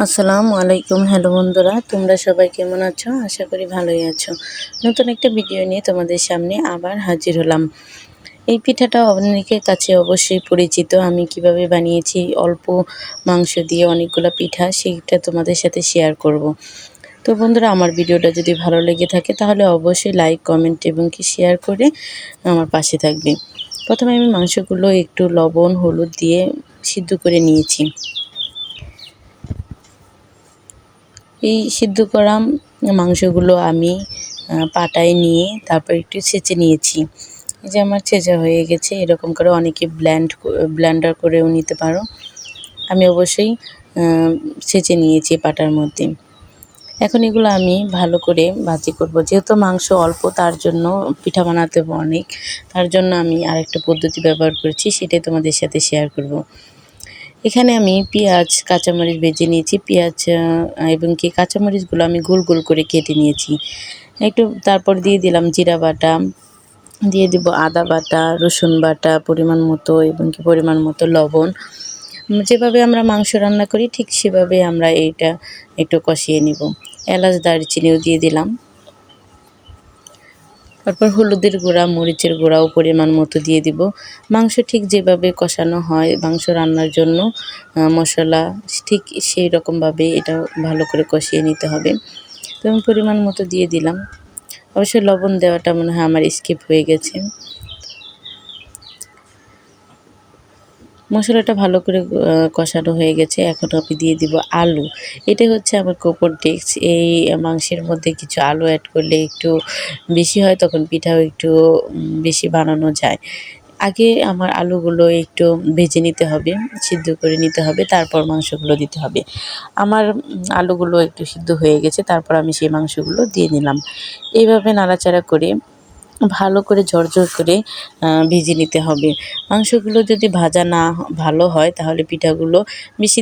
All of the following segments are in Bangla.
আসসালামু আলাইকুম। হ্যালো বন্ধুরা, তোমরা সবাই কেমন আছো? আশা করি ভালোই আছো। নতুন একটা ভিডিও নিয়ে তোমাদের সামনে আবার হাজির হলাম। এই পিঠাটা অনেকের কাছে অবশ্যই পরিচিত। আমি কিভাবে বানিয়েছি অল্প মাংস দিয়ে অনেকগুলো পিঠা, সেইটা তোমাদের সাথে শেয়ার করব। তো বন্ধুরা, আমার ভিডিওটা যদি ভালো লেগে থাকে তাহলে অবশ্যই লাইক, কমেন্ট এবং কি শেয়ার করে আমার পাশে থাকবে। প্রথমে আমি মাংসগুলো একটু লবণ, হলুদ দিয়ে সিদ্ধ করে নিয়েছি। এই সিদ্ধ করা মাংসগুলো আমি পাটায় নিয়ে তারপর একটু ছেঁচে নিয়েছি। এই যে আমার ছেঁচা হয়ে গেছে। এরকম করে অনেকে ব্লেন্ডার করেও নিতে পারো। আমি অবশ্যই ছেঁচে নিয়েছি পাটার মধ্যে। এখন এগুলো আমি ভালো করে ভাজি করব। যেহেতু মাংস অল্প, তার জন্য পিঠা বানাতে অনেক, তার জন্য আমি আরেকটা পদ্ধতি ব্যবহার করেছি, সেটাই তোমাদের সাথে শেয়ার করব। এখানে আমি পেঁয়াজ, কাঁচামরিচ ভেজে নিয়েছি। পেঁয়াজ এবং কি কাঁচামরিচগুলো আমি গোল গোল করে কেটে নিয়েছি। একটু তারপর দিয়ে দিলাম জিরা বাটা, দিয়ে দিব আদা বাটা, রসুন বাটা পরিমাণ মতো এবং কি পরিমাণ মতো লবণ। যেভাবে আমরা মাংস রান্না করি ঠিক সেভাবে আমরা এইটা একটু কষিয়ে নিব। এলাচ, দারচিনিও দিয়ে দিলাম। তারপর হলুদের গুঁড়া, মরিচের গুঁড়াও পরিমাণ মতো দিয়ে দিব। মাংস ঠিক যেভাবে কষানো হয় মাংস রান্নার জন্য মশলা, ঠিক সেই রকমভাবে এটা ভালো করে কষিয়ে নিতে হবে। তো আমি পরিমাণ মতো দিয়ে দিলাম। অবশ্যই লবণ দেওয়াটা মনে হয় আমার স্কিপ হয়ে গেছে। মশলাটা ভালো করে কষানো হয়ে গেছে। এখন আমি দিয়ে দিব আলু। এটাই হচ্ছে আমার গোপন টিপস। এই মাংসের মধ্যে কিছু আলু অ্যাড করলে একটু বেশি হয়, তখন পিঠাও একটু বেশি বানানো যায়। আগে আমার আলুগুলো একটু ভেজে নিতে হবে, সিদ্ধ করে নিতে হবে, তারপর মাংসগুলো দিতে হবে। আমার আলুগুলো একটু সিদ্ধ হয়ে গেছে, তারপর আমি সেই মাংসগুলো দিয়ে নিলাম। এইভাবে নাড়াচাড়া করে ভালো করে ঝরঝর করে ভেজে নিতে হবে। মাংসগুলো যদি ভাজা না ভালো হয় তাহলে পিঠাগুলো বেশি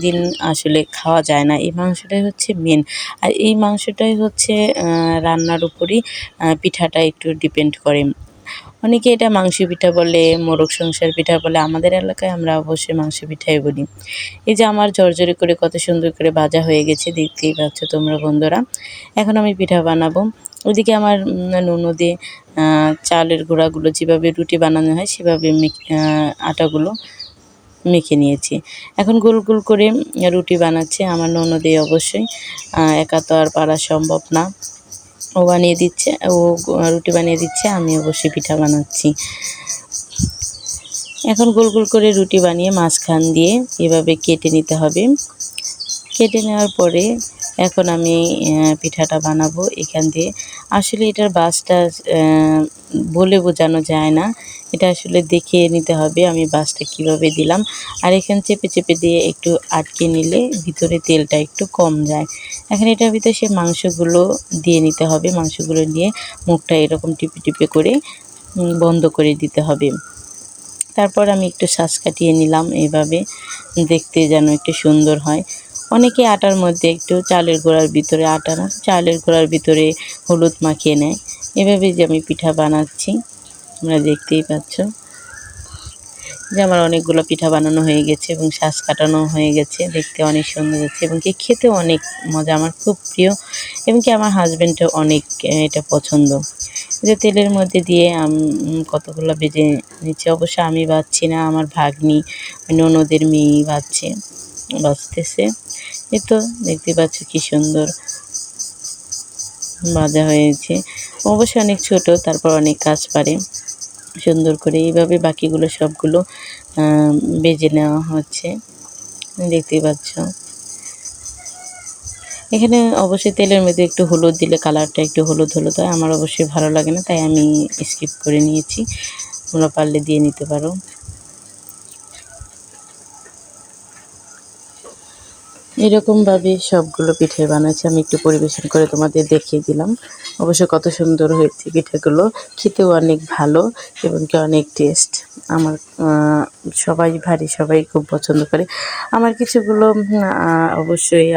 দিন আসলে খাওয়া যায় না। এই মাংসটাই হচ্ছে মেন। আর এই মাংসটাই হচ্ছে রান্নার উপরই পিঠাটা একটু ডিপেন্ড করে। অনেকে এটা মাংস পিঠা বলে, মোরগ সংসার পিঠা বলে। আমাদের এলাকায় আমরা অবশ্যই মাংস পিঠাই বলি। এই যে আমার ঝরঝরে করে কত সুন্দর করে ভাজা হয়ে গেছে, দেখতেই পাচ্ছ তোমরা বন্ধুরা। এখন আমি পিঠা বানাবো। ওইদিকে আমার ননদে চালের গুঁড়াগুলো যেভাবে রুটি বানানো হয় সেভাবে আটাগুলো মেখে নিয়েছি। এখন গোল গোল করে রুটি বানাচ্ছে আমার ননদে। অবশ্যই একা তো আর পারা সম্ভব না। ও বানিয়ে দিচ্ছে, ও রুটি বানিয়ে দিচ্ছে, আমি অবশ্যই পিঠা বানাচ্ছি। এখন গোল গোল করে রুটি বানিয়ে মাঝখান দিয়ে এভাবে কেটে নিতে হবে। কেটে নেওয়ার পরে এখন আমি পিঠাটা বানাবো এখান দিয়ে। আসলে এটার বাঁচটা বলে বোঝানো যায় না। এটা আসলে দেখে নিতে হবে আমি বাঁচটা কীভাবে দিলাম। আর এখানে চেপে চেপে দিয়ে একটু আটকে নিলে ভিতরে তেলটা একটু কম যায়। এখন এটার ভিতরে সে মাংসগুলো দিয়ে নিতে হবে। মাংসগুলো নিয়ে মুখটা এরকম টিপে টিপে করে বন্ধ করে দিতে হবে। তারপর আমি একটু শ্বাস কাটিয়ে নিলাম এইভাবে, দেখতে যেন একটু সুন্দর হয়। অনেকে আটার মধ্যে একটু চালের গুঁড়ার ভিতরে আটা না, চালের গুঁড়ার ভিতরে হলুদ মাখিয়ে নেয়। এভাবে যে আমি পিঠা বানাচ্ছি তোমরা দেখতেই পাচ্ছ। যে আমার অনেকগুলো পিঠা বানানো হয়ে গেছে এবং শ্বাস কাটানো হয়ে গেছে, দেখতে অনেক সুন্দর হচ্ছে এবং কি খেতেও অনেক মজা। আমার খুব প্রিয় এবং কি আমার হাজব্যান্ডও অনেক এটা পছন্দ। যে তেলের মধ্যে দিয়ে কতগুলো ভেজে নিচ্ছে। অবশ্য আমি ভাজছি না, আমার ভাগ্নি ননদের মেয়েই ভাজতেছে। এই তো দেখতে পাচ্ছ কি সুন্দর ভাজা হয়েছে। অবশ্যই অনেক ছোট, তারপর অনেক কাজ পারে। সুন্দর করে এইভাবে বাকিগুলো সবগুলো ভেজে নেওয়া হচ্ছে, দেখতেই পাচ্ছ। এখানে অবশ্যই তেলের মধ্যে একটু হলুদ দিলে কালারটা একটু হলুদ হলুদ হয়। আমার অবশ্যই ভালো লাগে না, তাই আমি স্কিপ করে নিয়েছি। তোমরা পারলে দিয়ে নিতে পারো। এরকমভাবে সবগুলো পিঠে বানাচ্ছি। আমি একটু পরিবেশন করে তোমাদের দেখিয়ে দিলাম। অবশ্য কত সুন্দর হয়েছে পিঠেগুলো, খেতেও অনেক ভালো এবং কি অনেক টেস্ট। আমার সবাই খুব পছন্দ করে। আমার কিছুগুলো অবশ্যই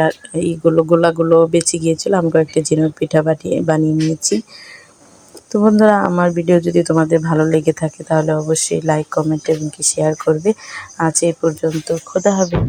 গোলাগুলো বেঁচে গিয়েছিলো, আমি কয়েকটা ঝিনুক পিঠা বানিয়ে নিয়েছি। তো বন্ধুরা, আমার ভিডিও যদি তোমাদের ভালো লেগে থাকে তাহলে অবশ্যই লাইক, কমেন্ট এবং কি শেয়ার করবে। আজ এই পর্যন্ত, খোদা হাফেজ।